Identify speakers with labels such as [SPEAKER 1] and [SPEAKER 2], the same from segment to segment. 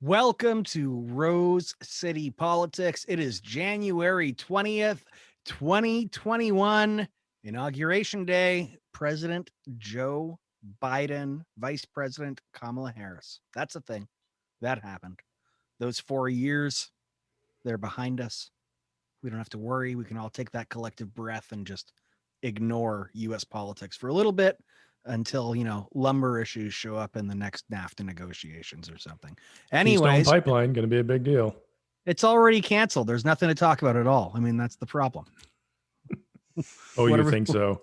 [SPEAKER 1] Welcome to Rose City Politics. It is January 20th, 2021, Inauguration Day. President Joe Biden, Vice President Kamala Harris. That's a thing. That happened. Those 4 years, they're behind us. We don't have to worry. We can all take that collective breath and just ignore US politics for a little bit until, lumber issues show up in the next NAFTA negotiations or something.
[SPEAKER 2] Keystone
[SPEAKER 1] Anyways,
[SPEAKER 2] Pipeline going to be a big deal.
[SPEAKER 1] it's already canceled. There's nothing to talk about at all. I mean, that's the problem.
[SPEAKER 2] Oh, you
[SPEAKER 1] Whatever.
[SPEAKER 2] think so?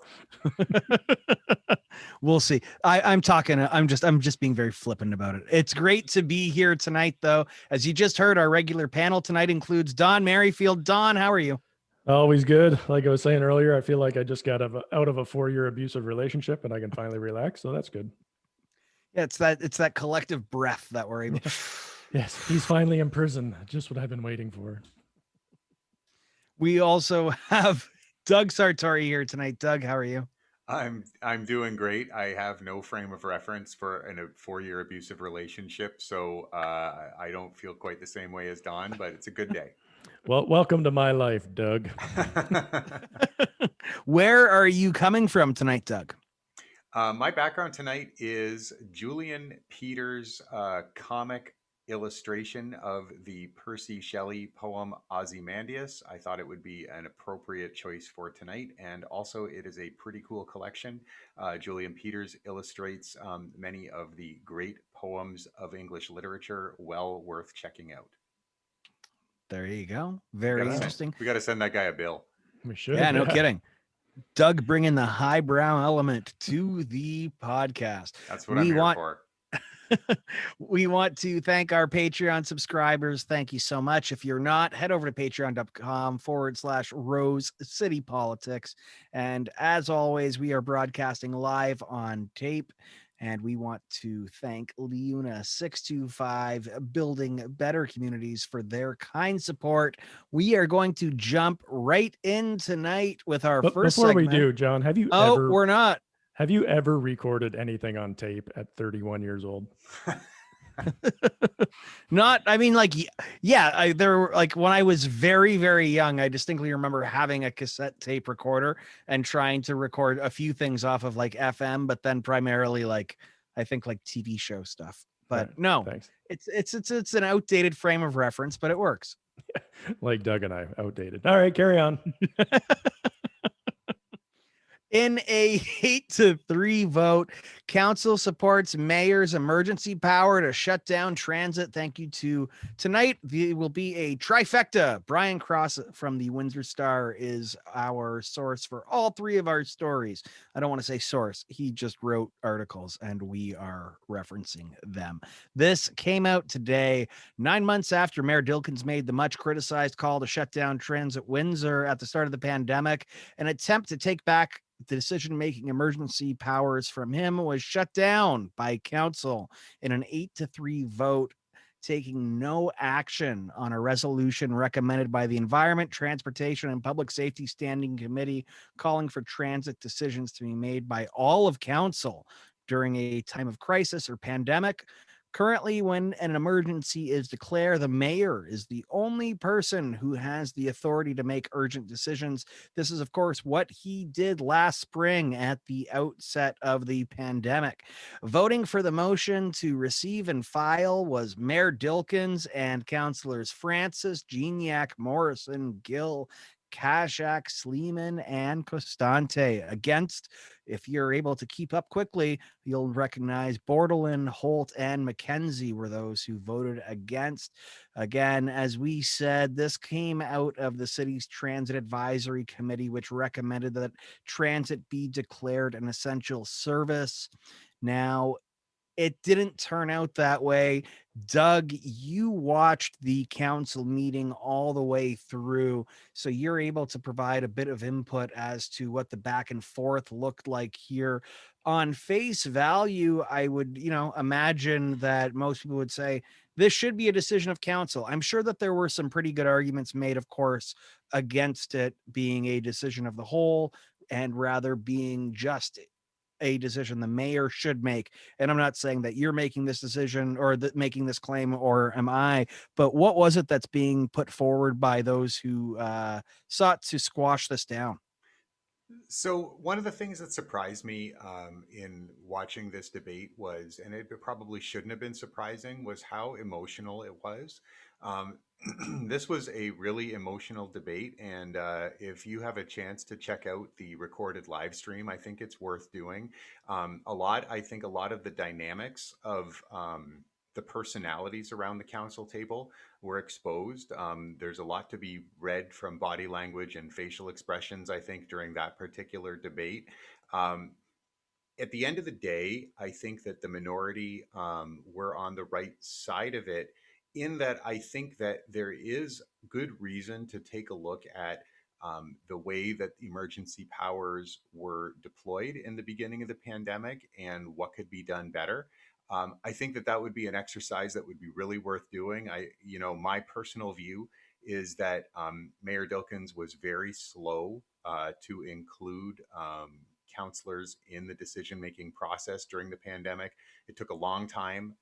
[SPEAKER 1] We'll see. I'm just being very flippant about it. It's great to be here tonight, though. As you just heard, our regular panel tonight includes Don Merrifield. Don, how are you?
[SPEAKER 2] Always good. Like I was saying earlier, I feel like I just got out of a 4-year abusive relationship and I can finally relax. So that's good.
[SPEAKER 1] Yeah, it's that collective breath that we're able.
[SPEAKER 2] Yes, he's finally in prison. Just what I've been waiting for.
[SPEAKER 1] We also have Doug Sartori here tonight. Doug, how are you?
[SPEAKER 3] I'm doing great. I have no frame of reference for a 4-year abusive relationship, so I don't feel quite the same way as Don, but it's a good day.
[SPEAKER 2] Well, welcome to my life, Doug.
[SPEAKER 1] Where are you coming from tonight, Doug?
[SPEAKER 3] My background tonight is Julian Peters' comic illustration of the Percy Shelley poem Ozymandias. I thought it would be an appropriate choice for tonight, and also it is a pretty cool collection. Julian Peters illustrates many of the great poems of English literature, well worth checking out.
[SPEAKER 1] There you go. Very interesting.
[SPEAKER 3] We got to send that guy a bill.
[SPEAKER 2] We should.
[SPEAKER 1] Yeah, no kidding. Doug bringing the highbrow element to the podcast.
[SPEAKER 3] That's what I'm here for.
[SPEAKER 1] We want to thank our Patreon subscribers. Thank you so much. If you're not, head over to patreon.com/Rose City Politics. And as always, we are broadcasting live on tape. And we want to thank Leuna625 Building Better Communities for their kind support. We are going to jump right in tonight with our first
[SPEAKER 2] before
[SPEAKER 1] segment.
[SPEAKER 2] we do, John,
[SPEAKER 1] we're not.
[SPEAKER 2] Have you ever recorded anything on tape at 31 years old?
[SPEAKER 1] Not, I mean, like, yeah, there were, like, when I was very, very young, I distinctly remember having a cassette tape recorder and trying to record a few things off of like FM, but then primarily like, I think like TV show stuff. But
[SPEAKER 2] Right,
[SPEAKER 1] no,
[SPEAKER 2] thanks.
[SPEAKER 1] it's an outdated frame of reference, but it works.
[SPEAKER 2] Like Doug and I, outdated. All right, carry on.
[SPEAKER 1] In a 8-3 vote, council supports mayor's emergency power to shut down transit. Thank you to tonight. There will be a trifecta. Brian Cross from the Windsor Star is our source for all three of our stories. I don't want to say source. He just wrote articles and we are referencing them. This came out today, 9 months after Mayor Dilkins made the much criticized call to shut down Transit Windsor at the start of the pandemic. An attempt to take back the decision-making emergency powers from him was shut down by council in an 8-3 vote, taking no action on a resolution recommended by the Environment, Transportation, and Public Safety Standing Committee calling for transit decisions to be made by all of council during a time of crisis or pandemic. Currently, when an emergency is declared, the mayor is the only person who has the authority to make urgent decisions. This is, of course, what he did last spring at the outset of the pandemic. Voting for the motion to receive and file was Mayor Dilkins and councilors Francis, Gignac, Morrison, Gill, Kashak, Sleeman, and Costante. Against, if you're able to keep up quickly, you'll recognize Bordelin, Holt, and McKenzie were those who voted against. Again, as we said, this came out of the city's Transit Advisory Committee, which recommended that transit be declared an essential service. Now, it didn't turn out that way. Doug, you watched the council meeting all the way through, so you're able to provide a bit of input as to what the back and forth looked like here. On face value, I would, imagine that most people would say this should be a decision of council. I'm sure that there were some pretty good arguments made, of course, against it being a decision of the whole and rather being just a decision the mayor should make? And I'm not saying that you're making this decision or that making this claim, or am I, but what was it that's being put forward by those who sought to squash this down?
[SPEAKER 3] So one of the things that surprised me in watching this debate was, and it probably shouldn't have been surprising, was how emotional it was. Um, this was a really emotional debate, and if you have a chance to check out the recorded live stream, I think it's worth doing. I think a lot of the dynamics of the personalities around the council table were exposed. There's a lot to be read from body language and facial expressions, I think, during that particular debate. Um, at the end of the day, I think that the minority were on the right side of it, in that I think that there is good reason to take a look at the way that emergency powers were deployed in the beginning of the pandemic and what could be done better. I think that that would be an exercise that would be really worth doing. My personal view is that Mayor Dilkins was very slow to include counselors in the decision making process during the pandemic. It took a long time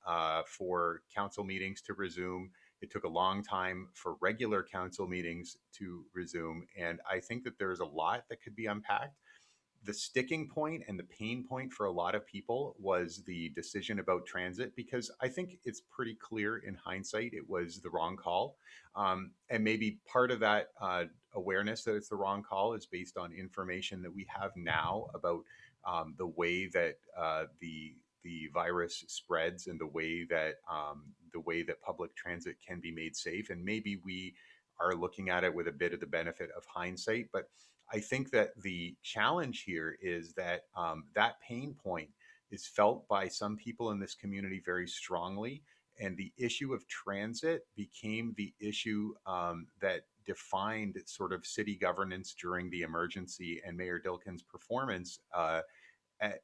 [SPEAKER 3] for council meetings to resume. It took a long time for regular council meetings to resume. And I think that there's a lot that could be unpacked. The sticking point and the pain point for a lot of people was the decision about transit, because I think it's pretty clear in hindsight it was the wrong call. And maybe part of that awareness that it's the wrong call is based on information that we have now about the way that the virus spreads, and the way that public transit can be made safe. And maybe we are looking at it with a bit of the benefit of hindsight, but I think that the challenge here is that that pain point is felt by some people in this community very strongly. And the issue of transit became the issue that defined sort of city governance during the emergency, and Mayor Dilkin's performance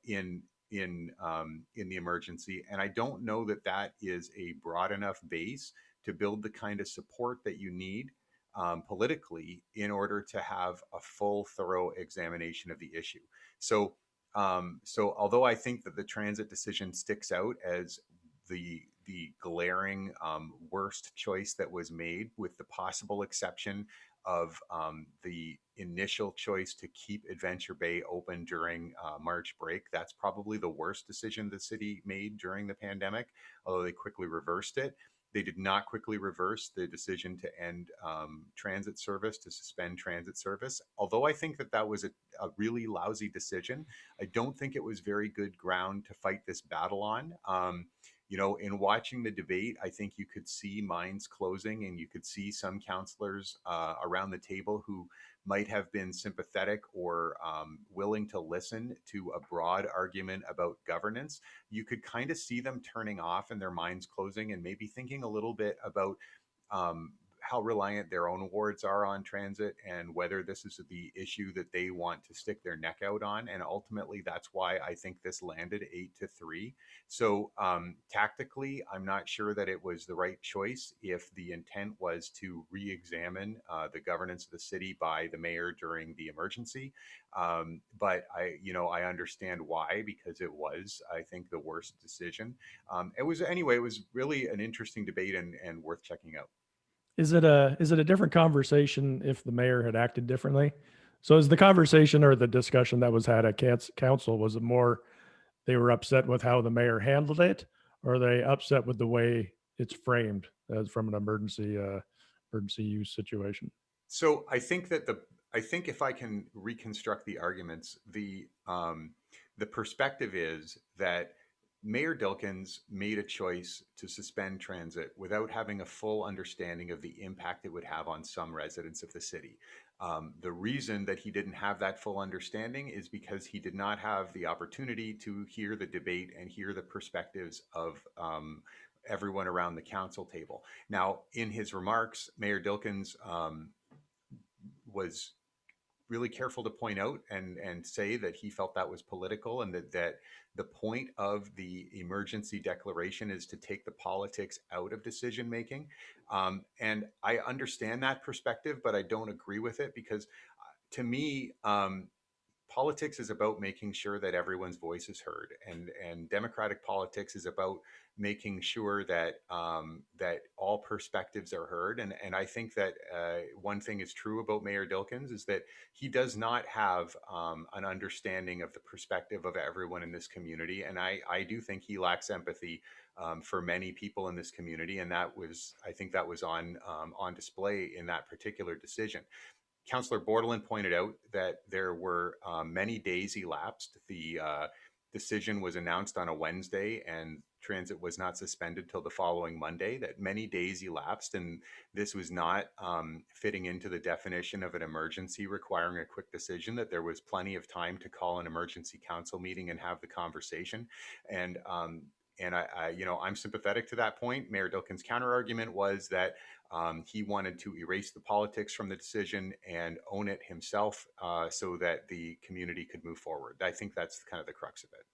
[SPEAKER 3] in the emergency. And I don't know that that is a broad enough base to build the kind of support that you need politically in order to have a full, thorough examination of the issue. So although I think that the transit decision sticks out as the glaring worst choice that was made, with the possible exception of the initial choice to keep Adventure Bay open during March break. That's probably the worst decision the city made during the pandemic, although they quickly reversed it. They did not quickly reverse the decision to end transit service, to suspend transit service. Although I think that that was a really lousy decision, I don't think it was very good ground to fight this battle on. In watching the debate, I think you could see minds closing, and you could see some counselors around the table who might have been sympathetic or willing to listen to a broad argument about governance. You could kind of see them turning off and their minds closing, and maybe thinking a little bit about how reliant their own wards are on transit, and whether this is the issue that they want to stick their neck out on. And ultimately, that's why I think this landed 8-3. So tactically, I'm not sure that it was the right choice if the intent was to re-examine the governance of the city by the mayor during the emergency. But I understand why, because it was, I think, the worst decision. It was really an interesting debate, and worth checking out.
[SPEAKER 2] Is it a different conversation if the mayor had acted differently? So is the conversation or the discussion that was had at council, was it more they were upset with how the mayor handled it, or are they upset with the way it's framed as from an emergency use situation?
[SPEAKER 3] So I think if I can reconstruct the arguments, the perspective is that Mayor Dilkins made a choice to suspend transit without having a full understanding of the impact it would have on some residents of the city. The reason that he didn't have that full understanding is because he did not have the opportunity to hear the debate and hear the perspectives of everyone around the council table. Now, in his remarks, Mayor Dilkins was really careful to point out and say that he felt that was political, and that the point of the emergency declaration is to take the politics out of decision making. And I understand that perspective, but I don't agree with it, because to me, politics is about making sure that everyone's voice is heard, and democratic politics is about making sure that that all perspectives are heard. And I think that one thing is true about Mayor Dilkins is that he does not have an understanding of the perspective of everyone in this community, and I do think he lacks empathy for many people in this community, and I think that was on display in that particular decision. Councillor Bordelin pointed out that there were many days elapsed. The decision was announced on a Wednesday, and transit was not suspended till the following Monday. That many days elapsed, and this was not fitting into the definition of an emergency requiring a quick decision. That there was plenty of time to call an emergency council meeting and have the conversation, and I'm sympathetic to that point. Mayor Dilkin's counter argument was that he wanted to erase the politics from the decision and own it himself, so that the community could move forward. I think that's kind of the crux of it.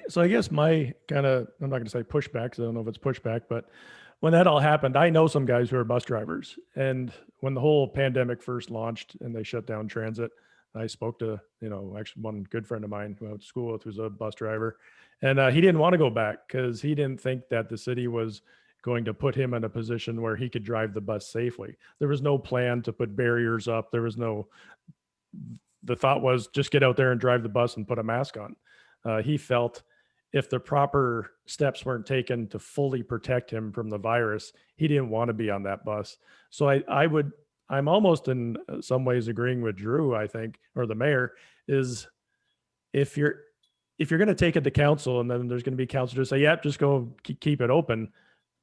[SPEAKER 2] So I guess my kind of, I'm not going to say pushback because I don't know if it's pushback, but when that all happened, I know some guys who are bus drivers. And when the whole pandemic first launched and they shut down transit, I spoke to, actually one good friend of mine who I went to school with who's a bus driver. And he didn't want to go back because he didn't think that the city was going to put him in a position where he could drive the bus safely. There was no plan to put barriers up. The thought was just get out there and drive the bus and put a mask on. He felt if the proper steps weren't taken to fully protect him from the virus, he didn't want to be on that bus. So I'm almost in some ways agreeing with Drew, I think, or the mayor, is if you're going to take it to council and then there's going to be council to say, yep, just go keep it open,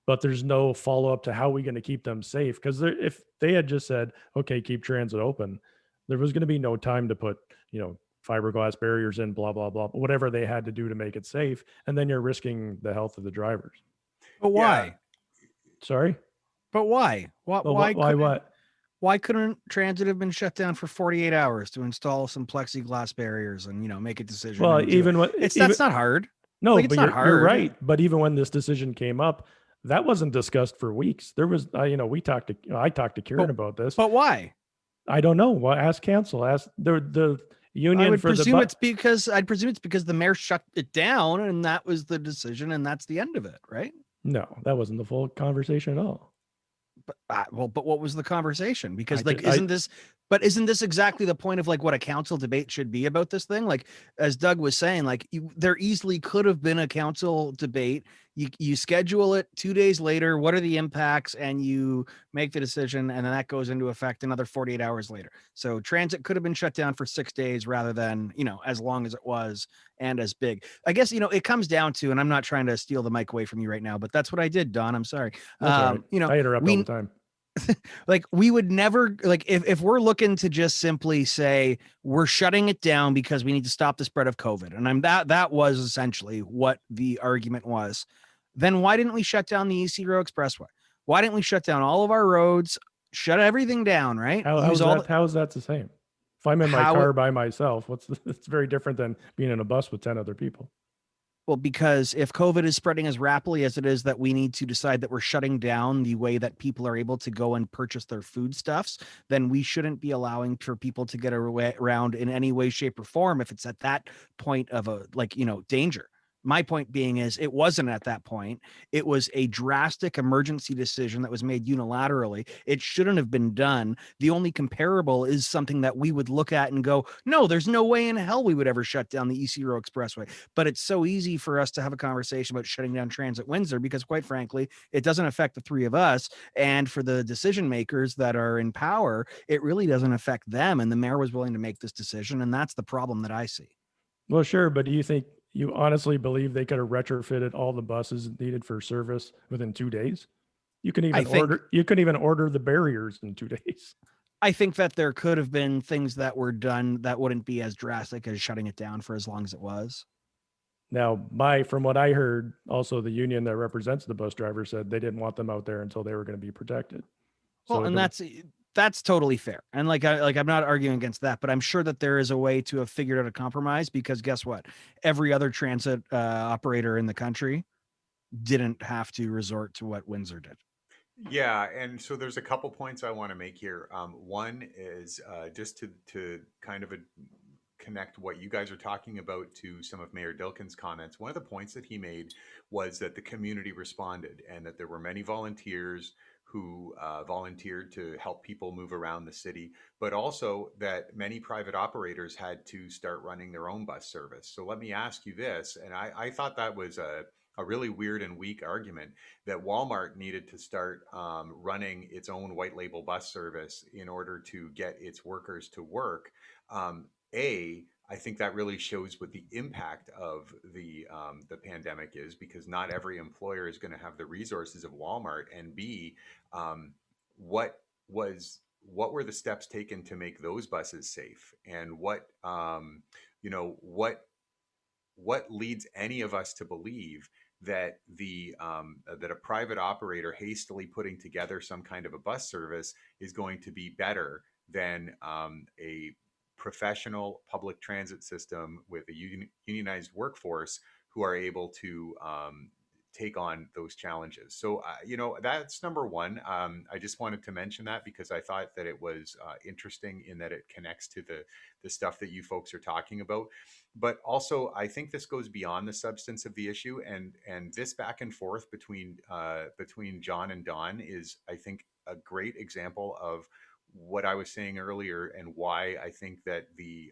[SPEAKER 2] but there's no follow up to how we're going to keep them safe. Because if they had just said, okay, keep transit open, there was going to be no time to put, fiberglass barriers in, blah, blah, blah, whatever they had to do to make it safe. And then you're risking the health of the drivers.
[SPEAKER 1] But why?
[SPEAKER 3] Yeah.
[SPEAKER 2] Sorry?
[SPEAKER 1] But why?
[SPEAKER 2] What?
[SPEAKER 1] Why couldn't transit have been shut down for 48 hours to install some plexiglass barriers and, make a decision?
[SPEAKER 2] Well,
[SPEAKER 1] that's not hard.
[SPEAKER 2] No,
[SPEAKER 1] Like, it's
[SPEAKER 2] but
[SPEAKER 1] not
[SPEAKER 2] you're
[SPEAKER 1] hard.
[SPEAKER 2] right. But even when this decision came up, that wasn't discussed for weeks. There was, I talked to Kieran about this.
[SPEAKER 1] But why?
[SPEAKER 2] I don't know. Well, ask council. Ask the union.
[SPEAKER 1] I'd presume it's because the mayor shut it down and that was the decision and that's the end of it, right?
[SPEAKER 2] No, that wasn't the full conversation at all.
[SPEAKER 1] But what was the conversation? Because isn't this exactly the point of like what a council debate should be about this thing? Like, as Doug was saying, like there easily could have been a council debate. You schedule it 2 days later. What are the impacts? And you make the decision, and then that goes into effect another 48 hours later. So transit could have been shut down for 6 days rather than, as long as it was and as big. I guess, it comes down to, and I'm not trying to steal the mic away from you right now, but that's what I did, Don. I'm sorry.
[SPEAKER 2] That's right. I interrupt all the time.
[SPEAKER 1] Like we would never, like if we're looking to just simply say we're shutting it down because we need to stop the spread of COVID, and that was essentially what the argument was, then why didn't we shut down the East Row Expressway? Why didn't we shut down all of our roads, shut everything down, right?
[SPEAKER 2] How is that the same? If I'm in my car by myself, it's very different than being in a bus with 10 other people.
[SPEAKER 1] Well, because if COVID is spreading as rapidly as it is, that we need to decide that we're shutting down the way that people are able to go and purchase their foodstuffs, then we shouldn't be allowing for people to get around in any way, shape, or form if it's at that point of danger. My point being is it wasn't at that point. It was a drastic emergency decision that was made unilaterally. It shouldn't have been done. The only comparable is something that we would look at and go, no, there's no way in hell we would ever shut down the East Row Expressway. But it's so easy for us to have a conversation about shutting down Transit Windsor because, quite frankly, it doesn't affect the three of us. And for the decision makers that are in power, it really doesn't affect them. And the mayor was willing to make this decision. And that's the problem that I see.
[SPEAKER 2] Well, sure. But do you honestly believe they could have retrofitted all the buses needed for service within 2 days? You couldn't even order the barriers in 2 days.
[SPEAKER 1] I think that there could have been things that were done that wouldn't be as drastic as shutting it down for as long as it was.
[SPEAKER 2] Now, from what I heard, also the union that represents the bus drivers said they didn't want them out there until they were going to be protected.
[SPEAKER 1] Well, and that's totally fair. And I'm not arguing against that, but I'm sure that there is a way to have figured out a compromise because guess what? Every other transit operator in the country didn't have to resort to what Windsor did.
[SPEAKER 3] Yeah, and so there's a couple points I want to make here. One is just to kind of connect what you guys are talking about to some of Mayor Dilkin's comments. One of the points that he made was that the community responded and that there were many volunteers who volunteered to help people move around the city, but also that many private operators had to start running their own bus service. So let me ask you this, and I thought that was a really weird and weak argument that Walmart needed to start running its own white label bus service in order to get its workers to work. I think that really shows what the impact of the pandemic is, because not every employer is going to have the resources of Walmart. And B, um, what what were the steps taken to make those buses safe, and what leads any of us to believe that that a private operator hastily putting together some kind of a bus service is going to be better than a professional public transit system with a unionized workforce who are able to take on those challenges. So, that's number one. I just wanted to mention that because I thought that it was interesting in that it connects to the stuff that you folks are talking about. But also, I think this goes beyond the substance of the issue, and this back and forth between Jon and Don is, I think, a great example of what I was saying earlier and why I think that the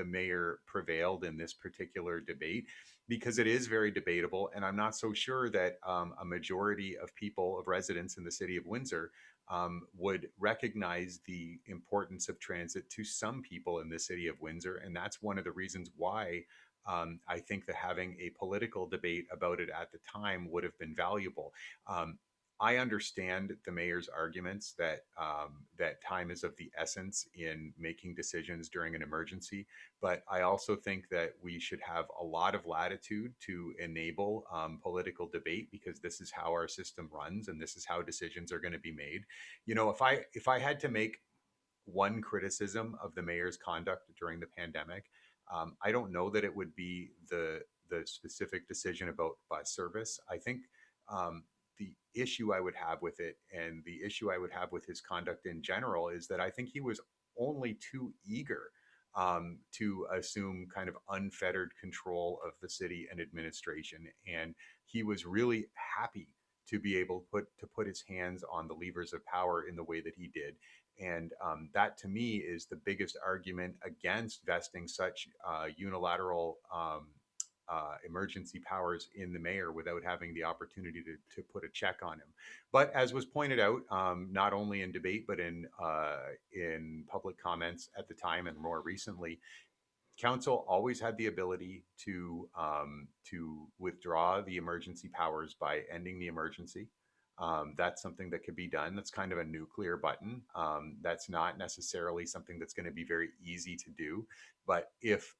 [SPEAKER 3] mayor prevailed in this particular debate, because it is very debatable, and I'm not so sure that a majority of people, of residents in the city of Windsor, would recognize the importance of transit to some people in the city of Windsor. And that's one of the reasons why I think that having a political debate about it at the time would have been valuable. I understand the mayor's arguments that that time is of the essence in making decisions during an emergency, but I also think that we should have a lot of latitude to enable political debate, because this is how our system runs and this is how decisions are going to be made. If I had to make one criticism of the mayor's conduct during the pandemic, I don't know that it would be the specific decision about bus service. I think the issue I would have with it, and the issue I would have with his conduct in general, is that I think he was only too eager to assume kind of unfettered control of the city and administration, and he was really happy to be able to put his hands on the levers of power in the way that he did. And that to me is the biggest argument against vesting such unilateral emergency powers in the mayor without having the opportunity to put a check on him. But as was pointed out, not only in debate but in public comments at the time and more recently, council always had the ability to withdraw the emergency powers by ending the emergency. That's something that could be done. That's kind of a nuclear button. That's not necessarily something that's going to be very easy to do. But if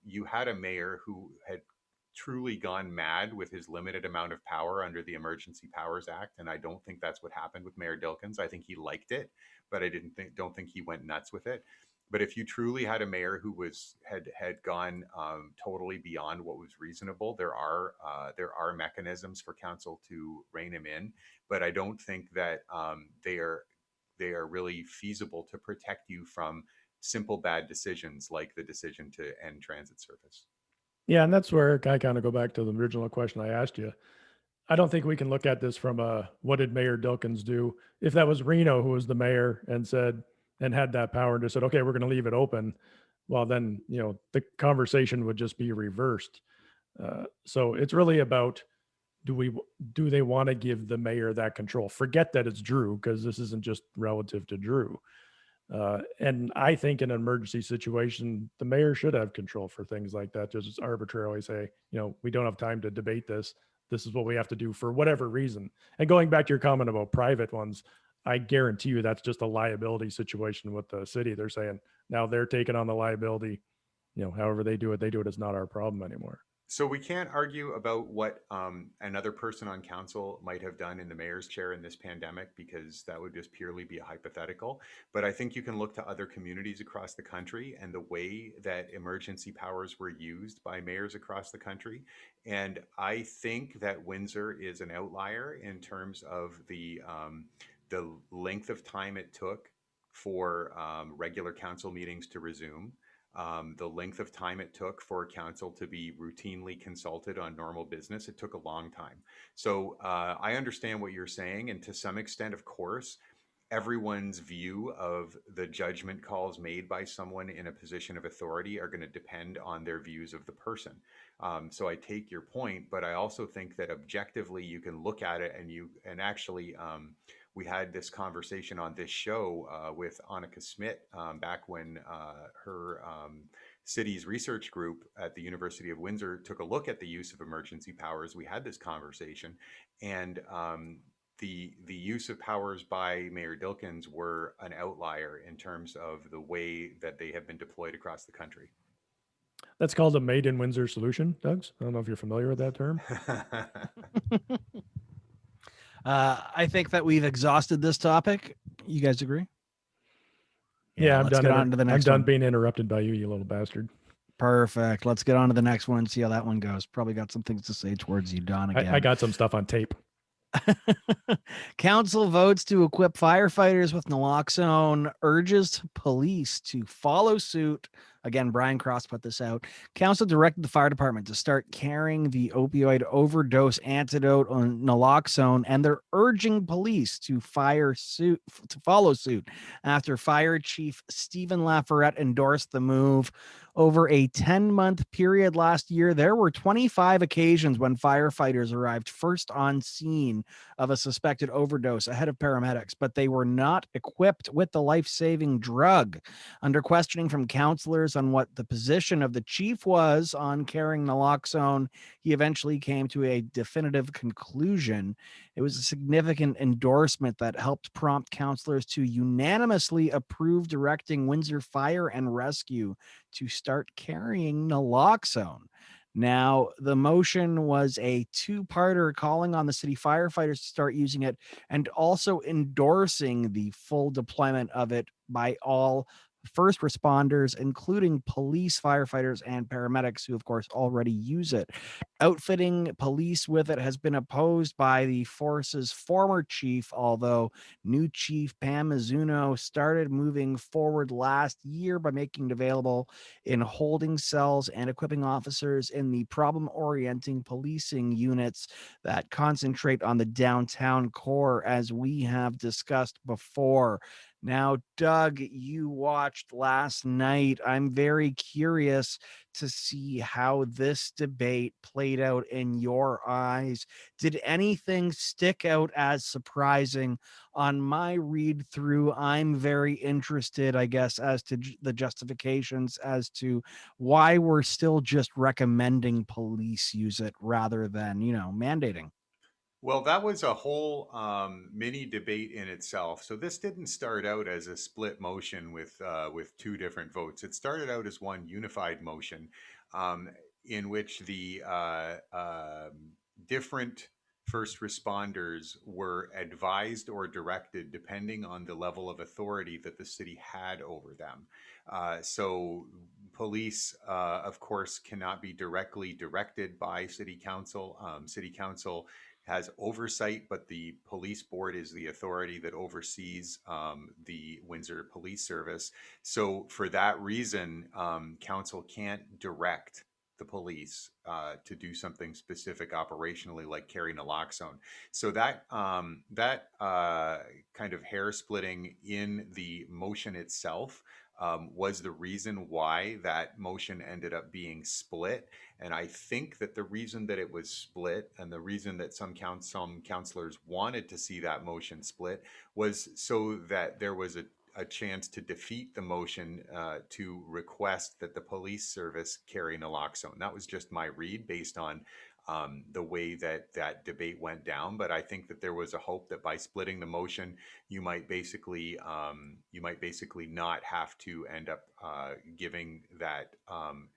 [SPEAKER 3] you had a mayor who had truly gone mad with his limited amount of power under the Emergency Powers Act, and I don't think that's what happened with Mayor Dilkins. I think he liked it, but I don't think he went nuts with it. But if you truly had a mayor who had gone totally beyond what was reasonable, there are mechanisms for council to rein him in. But I don't think that they are really feasible to protect you from simple bad decisions like the decision to end transit service.
[SPEAKER 2] Yeah, and that's where I kind of go back to the original question I asked you. I don't think we can look at this from a what did Mayor Dilkins do? If that was Reno who was the mayor and said and had that power and just said, okay, we're going to leave it open, well, then the conversation would just be reversed. So it's really about do they want to give the mayor that control? Forget that it's Drew, because this isn't just relative to Drew. And I think in an emergency situation, the mayor should have control for things like that. Just arbitrarily say, we don't have time to debate this. This is what we have to do for whatever reason. And going back to your comment about private ones, I guarantee you that's just a liability situation with the city. They're saying now they're taking on the liability. However they do it, it's not our problem anymore.
[SPEAKER 3] So we can't argue about what another person on council might have done in the mayor's chair in this pandemic, because that would just purely be a hypothetical. But I think you can look to other communities across the country and the way that emergency powers were used by mayors across the country. And I think that Windsor is an outlier in terms of the length of time it took for regular council meetings to resume. The length of time it took for council to be routinely consulted on normal business, it took a long time. So I understand what you're saying. And to some extent, of course, everyone's view of the judgment calls made by someone in a position of authority are going to depend on their views of the person. So I take your point, but I also think that objectively you can look at it and actually we had this conversation on this show with Annika Smith back when her city's research group at the University of Windsor took a look at the use of emergency powers. We had this conversation, and the use of powers by Mayor Dilkins were an outlier in terms of the way that they have been deployed across the country.
[SPEAKER 2] That's called a made in Windsor solution, Doug's. I don't know if you're familiar with that term.
[SPEAKER 1] I think that we've exhausted this topic. You guys agree?
[SPEAKER 2] Yeah, I'm
[SPEAKER 1] let's
[SPEAKER 2] done.
[SPEAKER 1] get on to the
[SPEAKER 2] I'm
[SPEAKER 1] next
[SPEAKER 2] done
[SPEAKER 1] one.
[SPEAKER 2] being interrupted by you, you little bastard.
[SPEAKER 1] Perfect. Let's get on to the next one and see how that one goes. Probably got some things to say towards you, Don, again.
[SPEAKER 2] I got some stuff on tape.
[SPEAKER 1] Council votes to equip firefighters with naloxone, urges police to follow suit. Again, Brian Cross put this out. Council directed the fire department to start carrying the opioid overdose antidote on naloxone, and they're urging police to follow suit after Fire Chief Stephen Lafayette endorsed the move. Over a 10-month period last year, there were 25 occasions when firefighters arrived first on scene of a suspected overdose ahead of paramedics, but they were not equipped with the life-saving drug. Under questioning from counselors on what the position of the chief was on carrying naloxone, he eventually came to a definitive conclusion. It was a significant endorsement that helped prompt counselors to unanimously approve directing Windsor Fire and Rescue to start carrying naloxone. Now, the motion was a two-parter calling on the city firefighters to start using it and also endorsing the full deployment of it by all first responders, including police, firefighters, and paramedics, who, of course, already use it. Outfitting police with it has been opposed by the force's former chief, although new chief Pam Mizuno started moving forward last year by making it available in holding cells and equipping officers in the problem-orienting policing units that concentrate on the downtown core, as we have discussed before. Now, Doug, you watched last night. I'm very curious to see how this debate played out in your eyes. Did anything stick out as surprising? On my read through, I'm very interested, I guess, as to the justifications as to why we're still just recommending police use it rather than, mandating.
[SPEAKER 3] Well, that was a whole mini debate in itself. So this didn't start out as a split motion with two different votes. It started out as one unified motion, um, in which the different first responders were advised or directed depending on the level of authority that the city had over them. So police, of course, cannot be directly directed by city council. City council has oversight, but the police board is the authority that oversees the Windsor Police Service. So, for that reason, council can't direct the police to do something specific operationally, like carry naloxone. So that kind of hair splitting in the motion itself was the reason why that motion ended up being split. And I think that the reason that it was split and the reason that some counselors wanted to see that motion split was so that there was a chance to defeat the motion to request that the police service carry naloxone. That was just my read based on the way that that debate went down. But I think that there was a hope that by splitting the motion, you might basically not have to end up giving that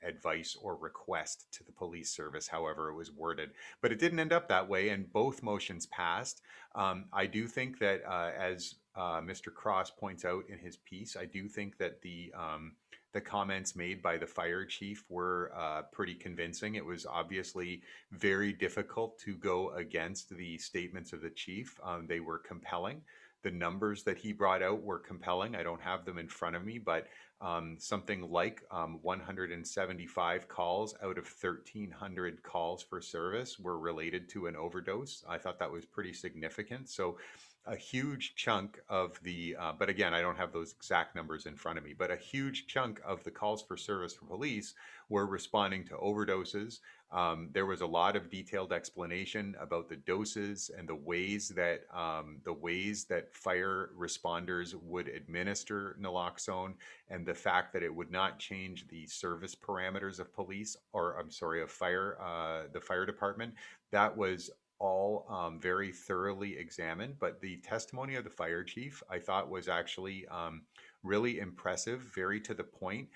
[SPEAKER 3] advice or request to the police service, however it was worded. But it didn't end up that way, and both motions passed. I do think that, as Mr. Cross points out in his piece, I do think that the comments made by the fire chief were pretty convincing. It was obviously very difficult to go against the statements of the chief. They were compelling. The numbers that he brought out were compelling. I don't have them in front of me, but something like 175 calls out of 1,300 calls for service were related to an overdose. I thought that was pretty significant. So a huge chunk of the, but again, I don't have those exact numbers in front of me, but a huge chunk of the calls for service for police were responding to overdoses. There was a lot of detailed explanation about the doses and the ways that fire responders would administer naloxone, and the fact that it would not change the service parameters of police, or I'm sorry, of fire, the fire department. That was all very thoroughly examined. But the testimony of the fire chief, I thought, was actually really impressive, very to the point.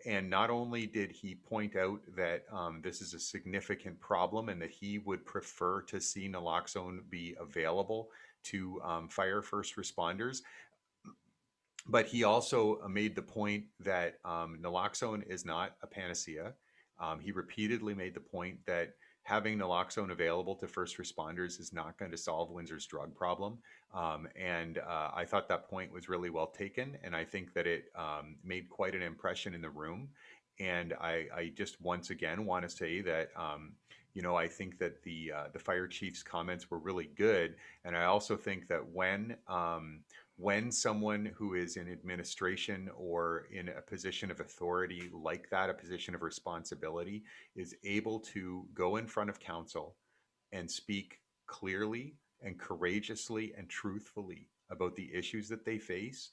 [SPEAKER 3] And not only did he point out that this is a significant problem and that he would prefer to see naloxone be available to fire first responders, but he also made the point that naloxone is not a panacea. He repeatedly made the point that having naloxone available to first responders is not going to solve Windsor's drug problem. And I thought that point was really well taken. And I think that it made quite an impression in the room. And I just once again want to say that, I think that the fire chief's comments were really good. And I also think that when someone who is in administration or in a position of authority like that, a position of responsibility, is able to go in front of council and speak clearly and courageously and truthfully about the issues that they face,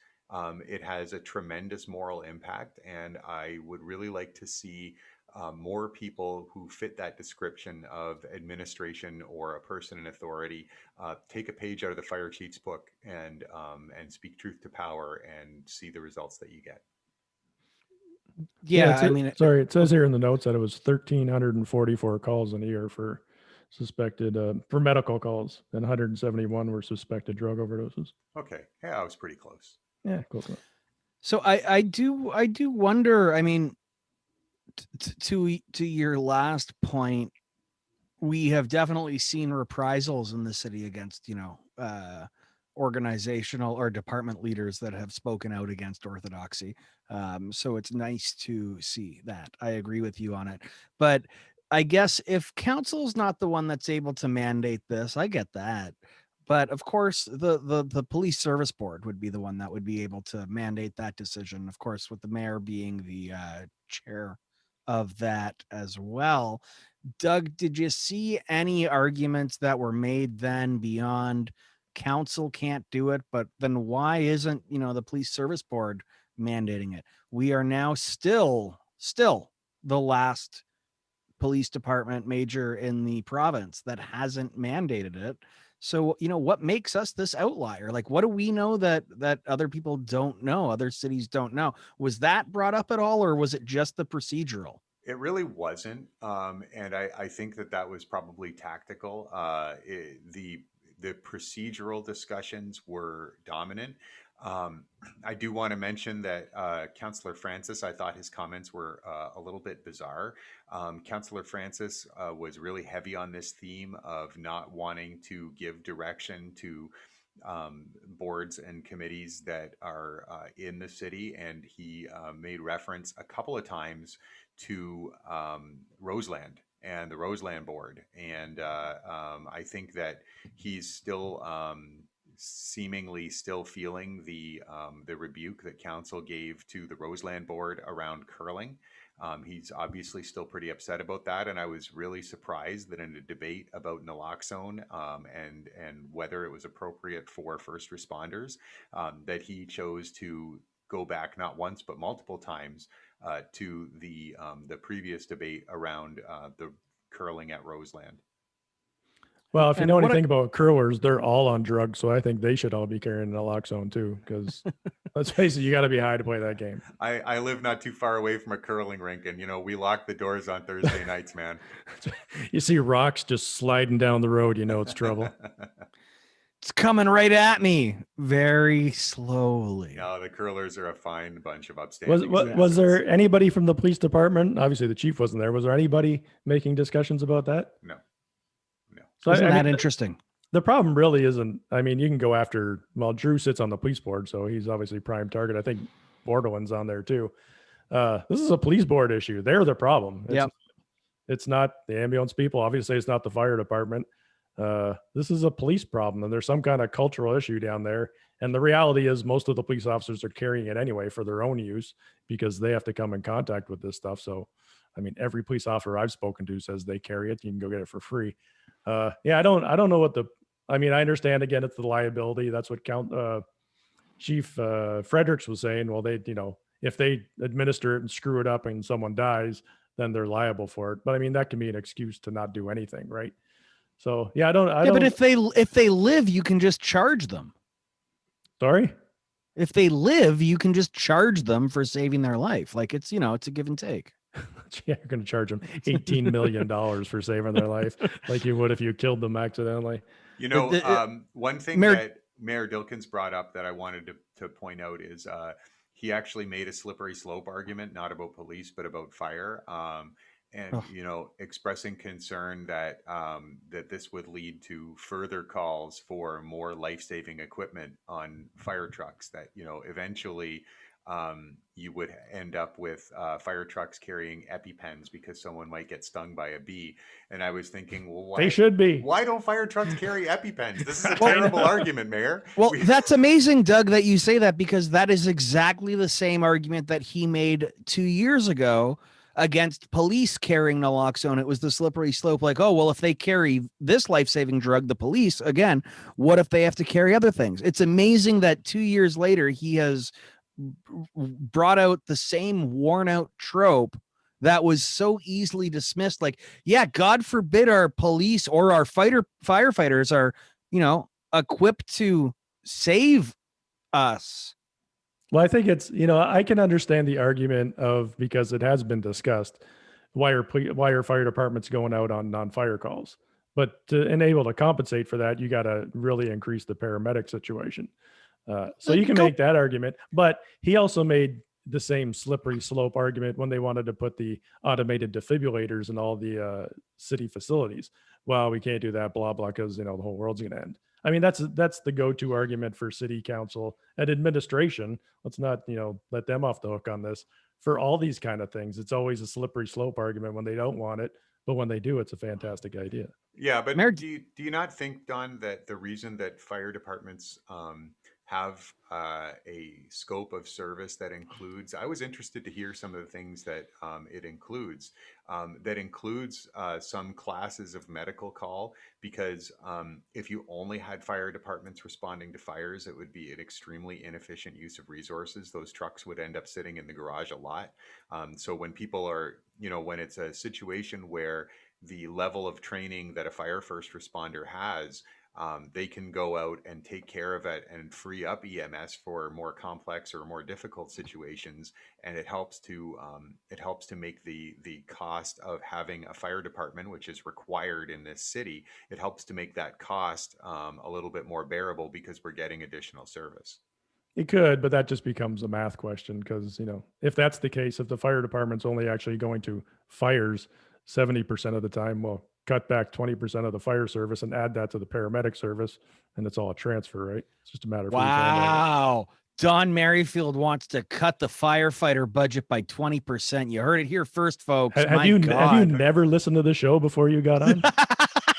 [SPEAKER 3] it has a tremendous moral impact. And I would really like to see more people who fit that description of administration or a person in authority take a page out of the fire chief's book and speak truth to power and see the results that you get.
[SPEAKER 1] Yeah,
[SPEAKER 2] sorry, it says here in the notes that it was 1,344 calls in a year for suspected for medical calls, and 171 were suspected drug overdoses.
[SPEAKER 3] Okay, yeah, I was pretty close.
[SPEAKER 2] Yeah, cool.
[SPEAKER 1] So I do wonder. I mean, to your last point, we have definitely seen reprisals in the city against organizational or department leaders that have spoken out against orthodoxy. So it's nice to see that. I agree with you on it. But I guess if council's not the one that's able to mandate this, I get that. But of course, the police service board would be the one that would be able to mandate that decision. Of course, with the mayor being the chair of that as well. Doug, did you see any arguments that were made then beyond council can't do it, but then why isn't, the police service board mandating it? We are now still the last police department major in the province that hasn't mandated it. So, what makes us this outlier? Like, what do we know that other people don't know, other cities don't know? Was that brought up at all, or was it just the procedural?
[SPEAKER 3] It really wasn't, and I think that was probably tactical. The procedural discussions were dominant. I do want to mention that Councillor Francis, I thought his comments were a little bit bizarre. Councillor Francis was really heavy on this theme of not wanting to give direction to boards and committees that are in the city, and he made reference a couple of times to Roseland and the Roseland board. And I think that he's still seemingly still feeling the rebuke that council gave to the Roseland board around curling. He's obviously still pretty upset about that, and I was really surprised that in a debate about naloxone and whether it was appropriate for first responders, that he chose to go back not once but multiple times to the previous debate around the curling at Roseland.
[SPEAKER 2] Well, if you know anything about curlers, they're all on drugs, so I think they should all be carrying naloxone too. Because let's face it, you got to be high to play that game.
[SPEAKER 3] I live not too far away from a curling rink, and we lock the doors on Thursday nights, man.
[SPEAKER 2] You see rocks just sliding down the road, it's trouble.
[SPEAKER 1] It's coming right at me. very slowly.
[SPEAKER 3] No, the curlers are a fine bunch of
[SPEAKER 2] Was
[SPEAKER 3] upstanding
[SPEAKER 2] was,
[SPEAKER 1] Yeah.
[SPEAKER 2] was
[SPEAKER 3] citizens.
[SPEAKER 2] there anybody from the police department? Obviously, the chief wasn't there. Was there anybody making discussions about that?
[SPEAKER 3] No, no.
[SPEAKER 2] So
[SPEAKER 1] Isn't
[SPEAKER 2] I
[SPEAKER 1] that
[SPEAKER 2] mean,
[SPEAKER 1] interesting?
[SPEAKER 2] the problem really isn't. I mean, you can go after. Well, Drew sits on the police board, so he's obviously prime target. I think Bordelon's on there too. This is a police board issue. They're the problem.
[SPEAKER 1] Yep.
[SPEAKER 2] It's not the ambulance people. Obviously, it's not the fire department. This is a police problem, and there's some kind of cultural issue down there. And the reality is, most of the police officers are carrying it anyway for their own use because they have to come in contact with this stuff. So, I mean, every police officer I've spoken to says they carry it. You can go get it for free. Yeah, I don't know what the. I mean, I understand. Again, it's the liability. That's what Chief Fredericks was saying. Well, if they administer it and screw it up and someone dies, then they're liable for it. But I mean, that can be an excuse to not do anything, right? So yeah, I don't.
[SPEAKER 1] But if they live, you can just charge them.
[SPEAKER 2] Sorry.
[SPEAKER 1] If they live, you can just charge them for saving their life. Like it's it's a give and take.
[SPEAKER 2] Yeah, you're going to charge them $18 million for saving their life, like you would if you killed them accidentally.
[SPEAKER 3] You know, one thing
[SPEAKER 1] Mayor-
[SPEAKER 3] that Mayor Dilkins brought up that I wanted to point out is he actually made a slippery slope argument, not about police, but about fire. And
[SPEAKER 1] Oh.
[SPEAKER 3] expressing concern that that this would lead to further calls for more life-saving equipment on fire trucks. That eventually you would end up with fire trucks carrying EpiPens because someone might get stung by a bee. And I was thinking, well,
[SPEAKER 2] They should be.
[SPEAKER 3] why don't fire trucks carry EpiPens? This is a terrible argument, Mayor.
[SPEAKER 1] Well, that's amazing, Doug, that you say that, because that is exactly the same argument that he made 2 years ago against police carrying naloxone. It was the slippery slope. Like, oh, well, if they carry this life-saving drug, the police, again, what if they have to carry other things? It's amazing that 2 years later, he has brought out the same worn out trope that was so easily dismissed. Like, yeah, God forbid our police or our firefighters are, equipped to save us.
[SPEAKER 2] Well, I think it's, I can understand the argument of, because it has been discussed, why are fire departments going out on non-fire calls? But to enable to compensate for that, you got to really increase the paramedic situation. So you can make that argument, but he also made the same slippery slope argument when they wanted to put the automated defibrillators in all the city facilities. Well, we can't do that, blah, blah, because, the whole world's going to end. I mean, that's the go-to argument for city council and administration. Let's not, let them off the hook on this. For all these kind of things, it's always a slippery slope argument when they don't want it, but when they do, it's a fantastic idea.
[SPEAKER 3] Yeah, but
[SPEAKER 1] Mayor-
[SPEAKER 3] do you not think, Don, that the reason that fire departments have a scope of service that includes, I was interested to hear some of the things that it includes, some classes of medical call, because if you only had fire departments responding to fires, it would be an extremely inefficient use of resources. Those trucks would end up sitting in the garage a lot. So when people are, when it's a situation where the level of training that a fire first responder has, they can go out and take care of it and free up EMS for more complex or more difficult situations. And it helps to make the cost of having a fire department, which is required in this city, it helps to make that cost a little bit more bearable because we're getting additional service.
[SPEAKER 2] It could, but that just becomes a math question because, if that's the case, if the fire department's only actually going to fires 70% of the time, well, cut back 20% of the fire service and add that to the paramedic service, and it's all a transfer, right? It's just a matter of who's handling it.
[SPEAKER 1] Wow. Don Merrifield wants to cut the firefighter budget by 20%. You heard it here first, folks.
[SPEAKER 2] Have you never listened to the show before you got on?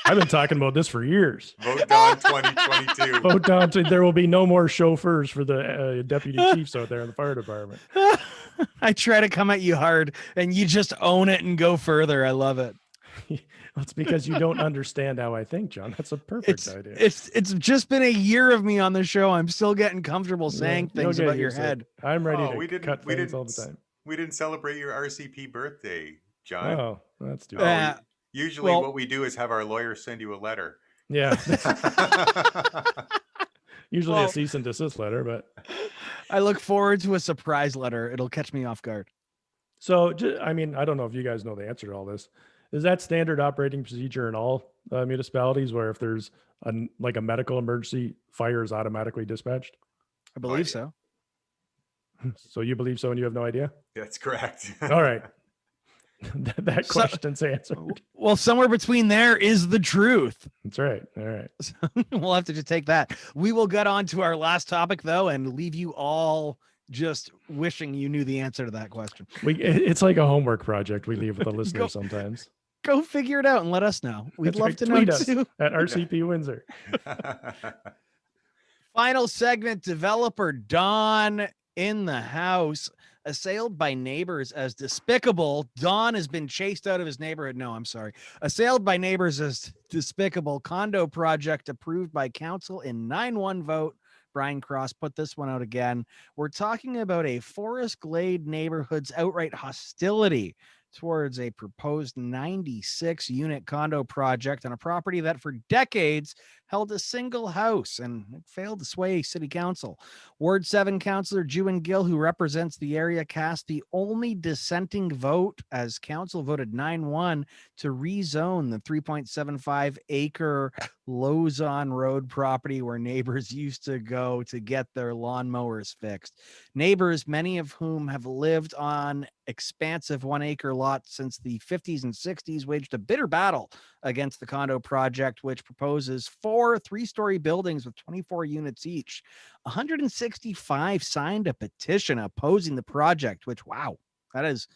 [SPEAKER 2] I've been talking about this for years.
[SPEAKER 3] Vote Don 2022.
[SPEAKER 2] Vote Don. There will be no more chauffeurs for the deputy chiefs out there in the fire department.
[SPEAKER 1] I try to come at you hard, and you just own it and go further. I love it.
[SPEAKER 2] It's because you don't understand how I think, John. That's a perfect idea.
[SPEAKER 1] It's just been a year of me on the show. I'm still getting comfortable saying things about your head.
[SPEAKER 2] I'm ready to cut things all the time.
[SPEAKER 3] We didn't celebrate your RCP birthday, John.
[SPEAKER 2] Oh, that's too bad.
[SPEAKER 3] Usually what we do is have our lawyer send you a letter.
[SPEAKER 2] Yeah. Usually a cease and desist letter, but
[SPEAKER 1] I look forward to a surprise letter. It'll catch me off guard.
[SPEAKER 2] So, I don't know if you guys know the answer to all this. Is that standard operating procedure in all municipalities where if there's like a medical emergency, fire is automatically dispatched?
[SPEAKER 1] I believe
[SPEAKER 3] yeah.
[SPEAKER 1] so.
[SPEAKER 2] So you believe so and you have no idea?
[SPEAKER 3] That's correct.
[SPEAKER 2] All right. That
[SPEAKER 1] So-
[SPEAKER 2] question's answered.
[SPEAKER 1] Well, somewhere between there is the truth.
[SPEAKER 2] That's right. All right.
[SPEAKER 1] We'll have to just take that. We will get on to our last topic, though, and leave you all just wishing you knew the answer to that question.
[SPEAKER 2] It's like a homework project we leave with the listeners sometimes.
[SPEAKER 1] Go figure it out and let us know. We'd
[SPEAKER 2] That's
[SPEAKER 1] love
[SPEAKER 2] right.
[SPEAKER 1] to know
[SPEAKER 2] Tweet us
[SPEAKER 1] too.
[SPEAKER 2] at RCP Windsor.
[SPEAKER 1] Final segment, developer Don in the house, assailed by neighbors as despicable. Don has been chased out of his neighborhood. No, I'm sorry. Assailed by neighbors as despicable. Condo project approved by council in 9-1 vote. Brian Cross put this one out again. We're talking about a Forest Glade neighborhood's outright hostility towards a proposed 96 unit condo project on a property that for decades held a single house and it failed to sway city council. Ward 7 councillor Jon Gill, who represents the area, cast the only dissenting vote as council voted 9-1 to rezone the 3.75 acre Lozon Road property where neighbors used to go to get their lawnmowers fixed. Neighbors, many of whom have lived on expansive 1 acre lots since the 50s and 60s, waged a bitter battle against the condo project, which proposes 4 3-story buildings with 24 units each. 165 signed a petition opposing the project, which, wow, it's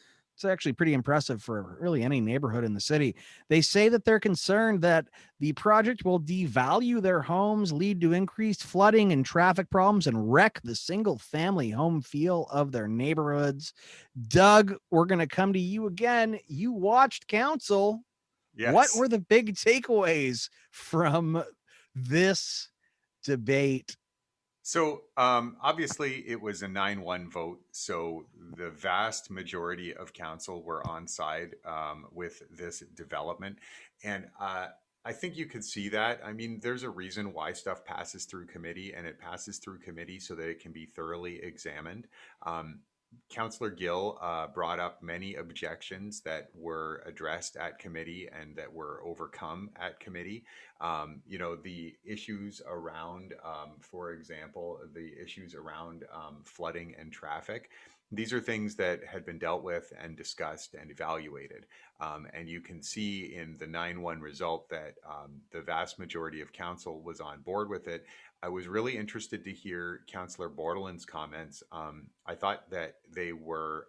[SPEAKER 1] actually pretty impressive for really any neighborhood in the city. They say that they're concerned that the project will devalue their homes, lead to increased flooding and traffic problems, and wreck the single family home feel of their neighborhoods. Doug, we're going to come to you again. You watched council.
[SPEAKER 3] Yes.
[SPEAKER 1] What were the big takeaways from this debate?
[SPEAKER 3] So obviously it was a 9-1 vote. So the vast majority of council were on side with this development. And I think you could see that. I mean, there's a reason why stuff passes through committee, and it passes through committee so that it can be thoroughly examined. Councillor Gill brought up many objections that were addressed at committee and that were overcome at committee. The issues around, for example, the issues around flooding and traffic. These are things that had been dealt with and discussed and evaluated. And you can see in the 9-1 result that the vast majority of council was on board with it. I was really interested to hear Councillor Bordeland's comments. I thought that they were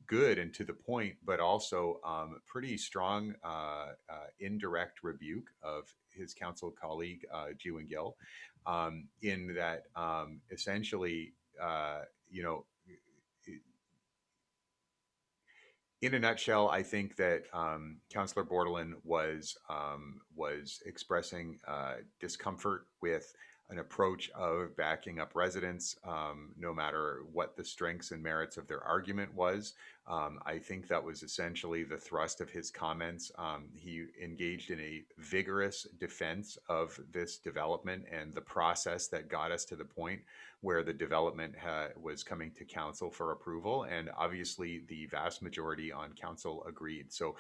[SPEAKER 3] good and to the point, but also pretty strong indirect rebuke of his council colleague, Jon Gill, in that essentially, in a nutshell, I think that Councillor Bordelin was expressing discomfort with an approach of backing up residents, no matter what the strengths and merits of their argument was. I think that was essentially the thrust of his comments. He engaged in a vigorous defense of this development and the process that got us to the point where the development was coming to council for approval. And obviously the vast majority on council agreed. So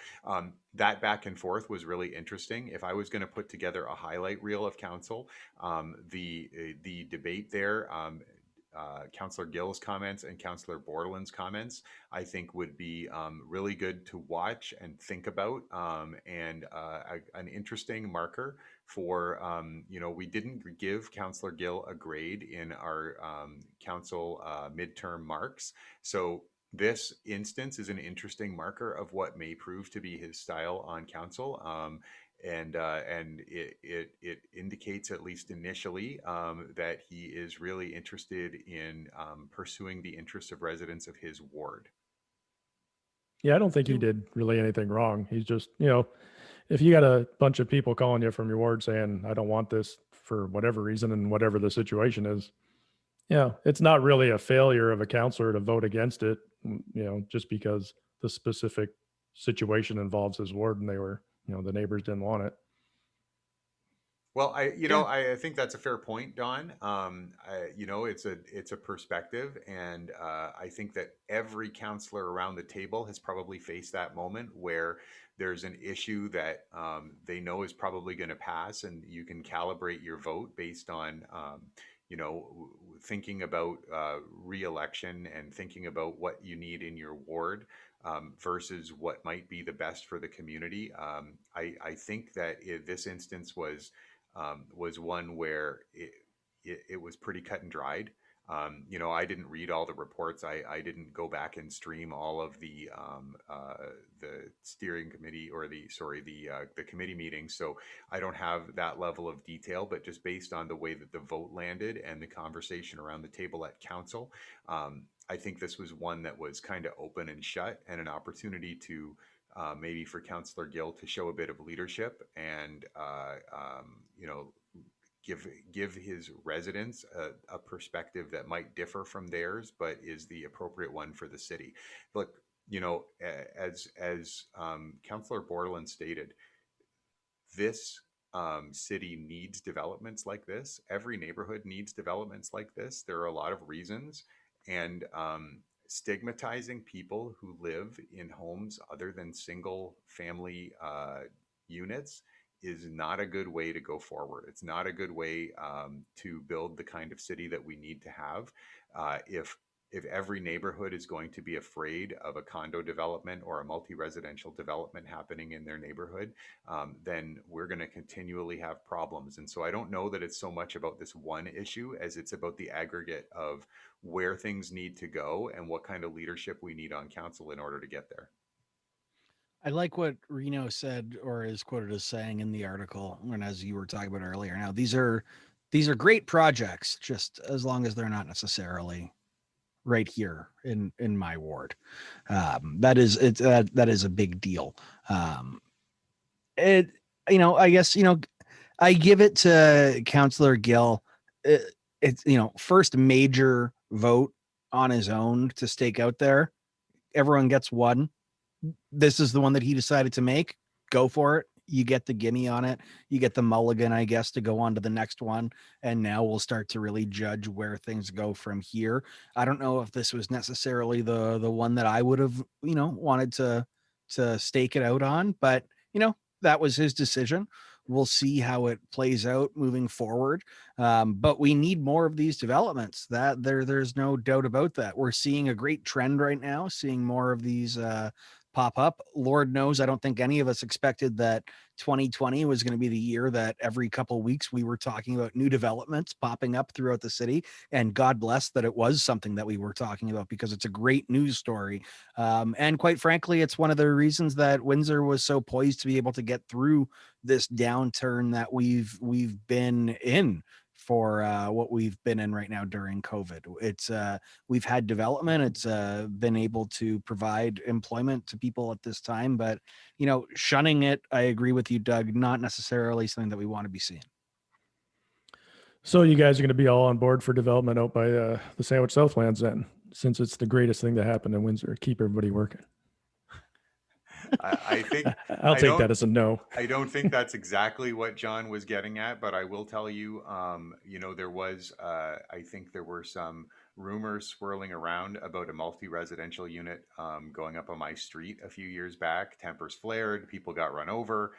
[SPEAKER 3] that back and forth was really interesting. If I was going to put together a highlight reel of council, the debate there, Councillor Gill's comments and Councillor Bordeland's comments, I think would be really good to watch and think about, and an interesting marker for, we didn't give Councillor Gill a grade in our council midterm marks. So this instance is an interesting marker of what may prove to be his style on council. And it indicates, at least initially, that he is really interested in pursuing the interests of residents of his ward.
[SPEAKER 2] Yeah, I don't think he did really anything wrong. He's just, if you got a bunch of people calling you from your ward saying, I don't want this for whatever reason and whatever the situation is, it's not really a failure of a counselor to vote against it, just because the specific situation involves his ward and they were, the neighbors didn't want it.
[SPEAKER 3] Well,
[SPEAKER 1] Yeah.
[SPEAKER 3] I think that's a fair point, Don. It's a perspective, and I think that every counselor around the table has probably faced that moment where there's an issue that they know is probably going to pass, and you can calibrate your vote based on thinking about re-election and thinking about what you need in your ward. Versus what might be the best for the community. I think that this instance was one where it was pretty cut and dried. I didn't read all the reports. I didn't go back and stream all of the steering committee or the committee meetings. So I don't have that level of detail. But just based on the way that the vote landed and the conversation around the table at council, I think this was one that was kind of open and shut, and an opportunity to maybe for Councillor Gill to show a bit of leadership and give his residents a perspective that might differ from theirs, but is the appropriate one for the city. Look, as Councillor Borland stated, this city needs developments like this. Every neighborhood needs developments like this. There are a lot of reasons, and stigmatizing people who live in homes other than single family units is not a good way to go forward. It's not a good way to build the kind of city that we need to have. If every neighborhood is going to be afraid of a condo development or a multi-residential development happening in their neighborhood, then we're going to continually have problems. And so I don't know that it's so much about this one issue as it's about the aggregate of where things need to go and what kind of leadership we need on council in order to get there.
[SPEAKER 1] I like what Reno said, or is quoted as saying in the article, and as you were talking about earlier. Now, these are great projects, just as long as they're not necessarily right here in my ward. That is a big deal. It I guess I give it to Councillor Gill. It's first major vote on his own to stake out there. Everyone gets one. This is the one that he decided to make. Go for it. You get the gimme on it. You get the mulligan, I guess, to go on to the next one. And now we'll start to really judge where things go from here. I don't know if this was necessarily the one that I would have, wanted to stake it out on, but that was his decision. We'll see how it plays out moving forward. But we need more of these developments. There's no doubt about that. We're seeing a great trend right now, seeing more of these pop up. Lord knows, I don't think any of us expected that 2020 was going to be the year that every couple of weeks we were talking about new developments popping up throughout the city. And God bless that it was something that we were talking about, because it's a great news story. And quite frankly, it's one of the reasons that Windsor was so poised to be able to get through this downturn that we've been in for what we've been in right now during COVID. It's we've had development. It's been able to provide employment to people at this time, but shunning it, I agree with you, Doug, not necessarily something that we want to be seeing.
[SPEAKER 2] So you guys are going to be all on board for development out by the Sandwich Southlands then, since it's the greatest thing to happen in Windsor. Keep everybody working.
[SPEAKER 3] I think
[SPEAKER 2] I'll take that as a no.
[SPEAKER 3] I don't think that's exactly what John was getting at, but I will tell you, there was, I think there were some rumors swirling around about a multi-residential unit going up on my street a few years back. Tempers flared, people got run over.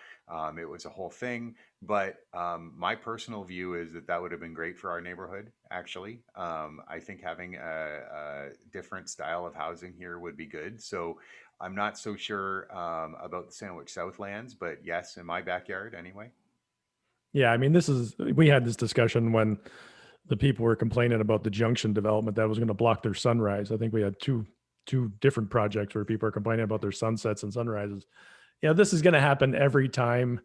[SPEAKER 3] It was a whole thing. But my personal view is that would have been great for our neighborhood, actually. I think having a different style of housing here would be good. So I'm not so sure about the Sandwich Southlands, but yes, in my backyard anyway.
[SPEAKER 2] Yeah, I mean, we had this discussion when the people were complaining about the Junction development that was going to block their sunrise. I think we had two different projects where people are complaining about their sunsets and sunrises. Yeah, this is going to happen every time.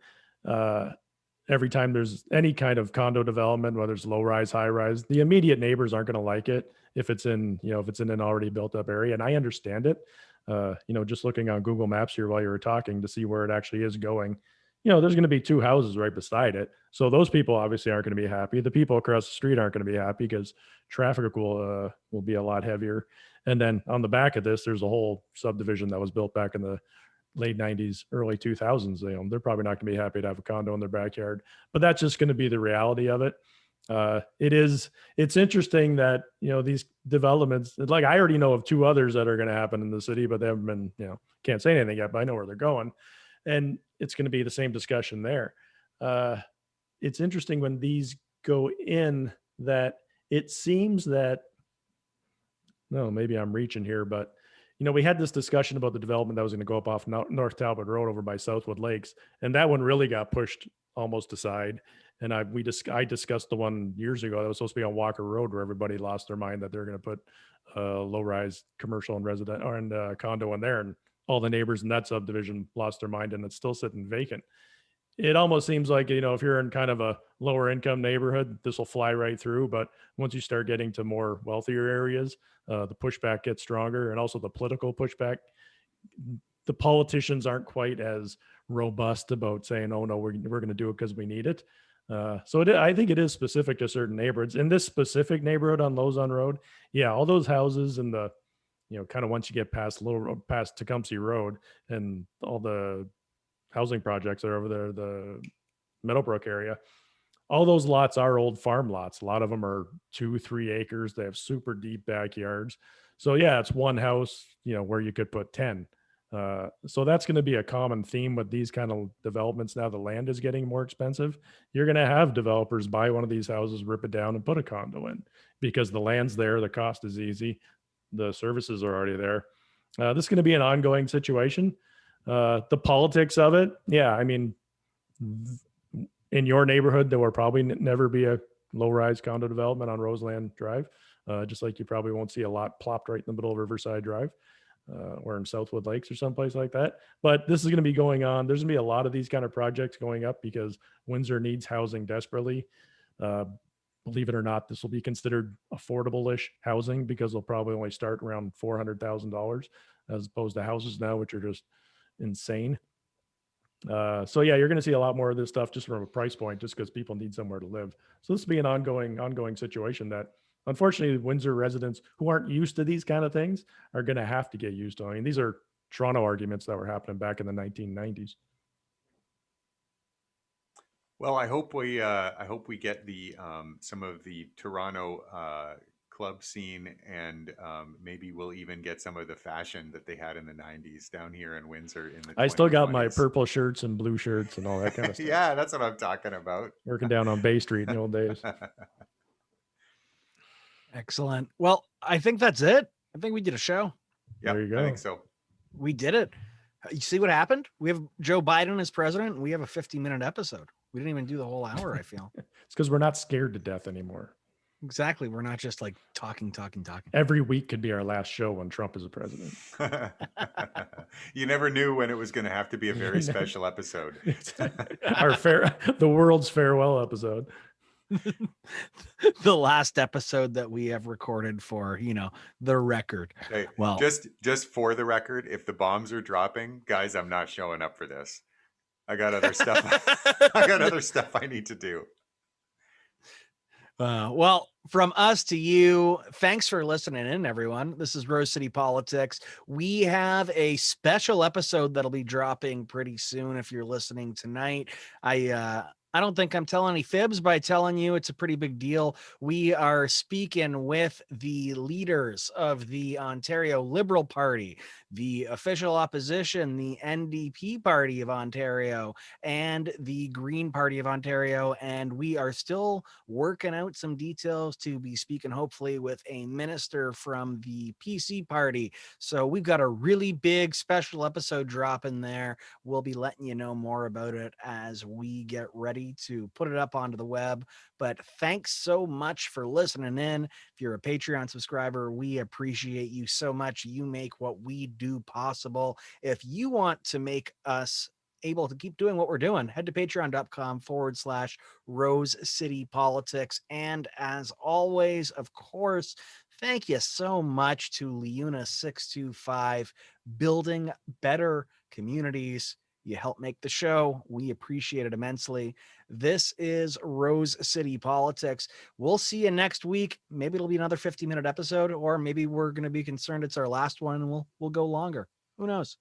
[SPEAKER 2] Every time there's any kind of condo development, whether it's low rise, high rise, the immediate neighbors aren't going to like it if it's in an already built up area. And I understand it. Just looking on Google Maps here while you were talking to see where it actually is going, there's going to be two houses right beside it. So those people obviously aren't going to be happy. The people across the street aren't going to be happy because traffic will be a lot heavier. And then on the back of this, there's a whole subdivision that was built back in the late 90s, early 2000s, they're probably not going to be happy to have a condo in their backyard, but that's just going to be the reality of it. It's interesting that, these developments, like I already know of 2 others that are going to happen in the city, but they haven't been, can't say anything yet, but I know where they're going. And it's going to be the same discussion there. It's interesting when these go in that it seems that, no, maybe I'm reaching here, but we had this discussion about the development that was going to go up off North Talbot Road over by Southwood Lakes, and that one really got pushed almost aside. And I discussed the one years ago that was supposed to be on Walker Road, where everybody lost their mind that they're going to put low-rise commercial and resident or condo in there, and all the neighbors in that subdivision lost their mind, and it's still sitting vacant. It almost seems like, if you're in kind of a lower income neighborhood, this will fly right through. But once you start getting to more wealthier areas, the pushback gets stronger, and also the political pushback. The politicians aren't quite as robust about saying, "Oh no, we're going to do it because we need it." I think it is specific to certain neighborhoods. In this specific neighborhood on Lozon Road, yeah, all those houses and the, kind of once you get past past Tecumseh Road and all the housing projects that are over there, the Meadowbrook area, all those lots are old farm lots. A lot of them are 2-3 acres. They have super deep backyards. So yeah, it's one house, where you could put 10. So that's going to be a common theme with these kind of developments. Now the land is getting more expensive. You're going to have developers buy one of these houses, rip it down, and put a condo in because the land's there. The cost is easy. The services are already there. This is going to be an ongoing situation. The politics of it. Yeah. I mean, in your neighborhood, there will probably never be a low-rise condo development on Roseland Drive. Just like you probably won't see a lot plopped right in the middle of Riverside Drive. Or in Southwood Lakes or someplace like that. But this is going to be going on. There's going to be a lot of these kind of projects going up because Windsor needs housing desperately. Believe it or not, this will be considered affordable-ish housing because they'll probably only start around $400,000 as opposed to houses now, which are just insane. So yeah, you're going to see a lot more of this stuff just from a price point, just because people need somewhere to live. So this will be an ongoing situation that, unfortunately, Windsor residents who aren't used to these kind of things are going to have to get used to. I mean, these are Toronto arguments that were happening back in the 1990s.
[SPEAKER 3] Well, I hope we get the some of the Toronto club scene, and maybe we'll even get some of the fashion that they had in the 90s down here in Windsor in the 2020s.
[SPEAKER 2] I still got my purple shirts and blue shirts and all that kind of stuff.
[SPEAKER 3] Yeah, that's what I'm talking about.
[SPEAKER 2] Working down on Bay Street in the old days.
[SPEAKER 1] Excellent. Well, I think that's it. I think we did a show.
[SPEAKER 3] Yeah,
[SPEAKER 2] there you go.
[SPEAKER 3] I think so.
[SPEAKER 1] We did it. You see what happened? We have Joe Biden as president, and we have a 50-minute episode. We didn't even do the whole hour, I feel.
[SPEAKER 2] It's because we're not scared to death anymore.
[SPEAKER 1] Exactly. We're not just like talking.
[SPEAKER 2] Every week could be our last show when Trump is a president.
[SPEAKER 3] You never knew when it was going to have to be a very special episode.
[SPEAKER 2] The world's farewell episode.
[SPEAKER 1] The last episode that we have recorded for, the record.
[SPEAKER 3] Hey,
[SPEAKER 1] well,
[SPEAKER 3] just for the record, if the bombs are dropping, guys, I'm not showing up for this. I got other stuff. I got other stuff I need to do.
[SPEAKER 1] Well, from us to you, thanks for listening in, everyone. This is Rose City Politics. We have a special episode that'll be dropping pretty soon if you're listening tonight. I don't think I'm telling any fibs by telling you it's a pretty big deal. We are speaking with the leaders of the Ontario Liberal Party, the official opposition, the NDP Party of Ontario, and the Green Party of Ontario. And we are still working out some details to be speaking, hopefully, with a minister from the PC Party. So we've got a really big special episode dropping there. We'll be letting you know more about it as we get ready to put it up onto the web. But thanks so much for listening in. If you're a Patreon subscriber, we appreciate you so much. You make what we do possible. If you want to make us able to keep doing what we're doing, head to patreon.com/Rose City Politics. And as always, of course, thank you so much to Leuna 625, building better communities. You help make the show. We appreciate it immensely. This is Rose City Politics. We'll see you next week. Maybe it'll be another 50-minute episode, or maybe we're going to be concerned it's our last one and we'll go longer. Who knows?